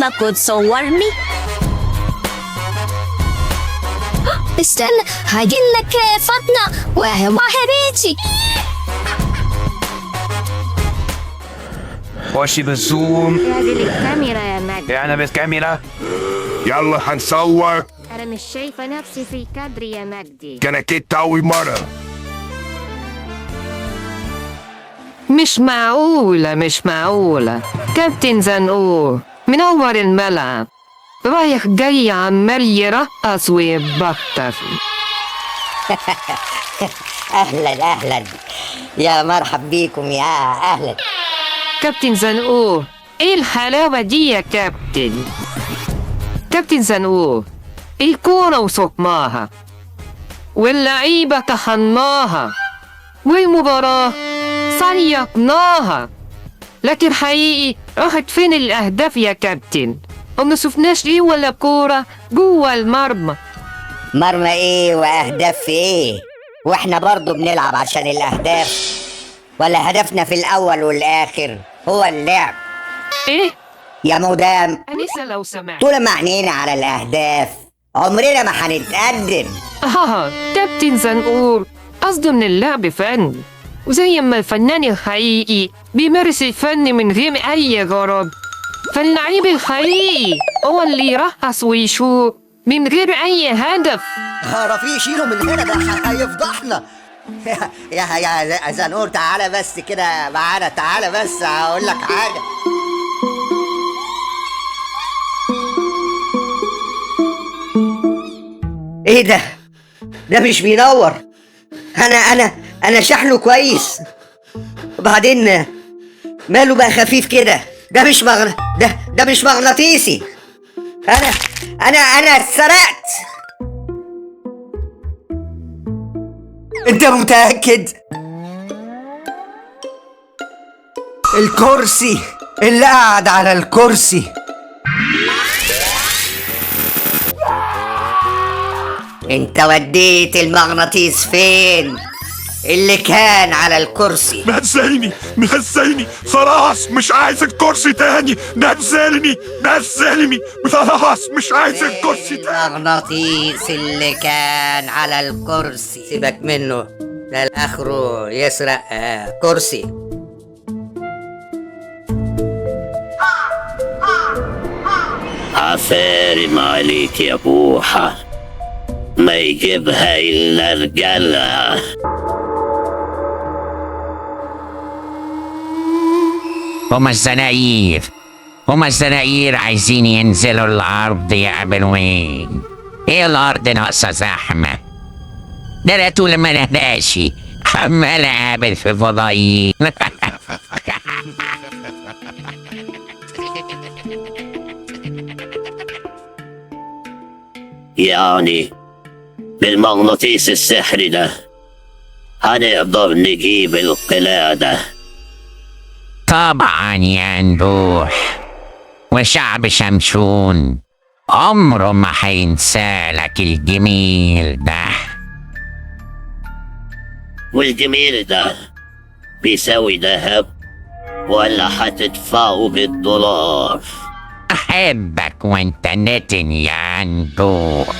تاخد تصورني؟ استنى هجيلك فاطمة وحبيبتي. خشي بالزوم. اعدل الكاميرا يا مجدي. انا بالكاميرا. يلا هنصور. انا مش شايفة نفسي في الكادر يا مجدي. كان اكيد أول مرة. مش معقولة كابتن زنقور منور الملعب، رايح جاي عمال يرقص ويبطر. اهلا يا مرحب بيكم يا اهلا. كابتن زنقور ايه الحلاوة دي يا كابتن؟ كابتن زنقور الكورة وصقناها واللعيبة طحناها والمباراة صيقناها، لكن حقيقي راحت فين الأهداف يا كابتن؟ وما شفناش ايه ولا كورة جوه المرمى. مرمى ايه واهداف ايه؟ واحنا برضو بنلعب عشان الاهداف، ولا هدفنا في الاول والاخر هو اللعب؟ ايه؟ يا مدام أنسة لو سمحت. طول ما عينينا على الاهداف عمرنا ما هنتقدم. كابتن زنقور قصده ان اللعب فن، وزي ما الفنان الحقيقي بيمارس الفن من غير اي غرض، فاللعيب الحقيقي هو اللي يرقص ويشوط من غير اي هدف. رفيق شيله من هنا، ده هيفضحنا. يا زنقور تعالى بس كده معانا، تعالى بس هقول لك حاجه. ايه ده؟ ده مش بينور. انا شحنه كويس، وبعدين ماله بقى خفيف كده؟ ده مش مغناطيسي. انا اتسرقت. انت متأكد؟ الكرسي اللي قاعد على الكرسي. انت وديت المغناطيس فين اللي كان على الكرسي؟ نزلني خلاص، مش عايز الكرسي تاني. نزلني خلاص، مش عايز الكرسي تاني. المغناطيس اللي كان على الكرسي سيبك منه، ده اخره يسرق كرسي. عفارم عليك يا بوحة، ما يجيبها إلا رجالة. هما الزناير عايزين ينزلوا الأرض يعملوا ايه؟ ايه الأرض ناقصة زحمة؟ ده أنا طول ما أنا ماشي عمال أقابل في فضائيين. يعني بالمغناطيس السحري ده هنقدر نجيب القلادة؟ طبعا يا نبوح، وشعب شمشون عمره ما هينسالك الجميل ده. والجميل ده بيساوي دهب ولا هتدفعه بالدولار؟ أحبك وانت نتن يا نبوح.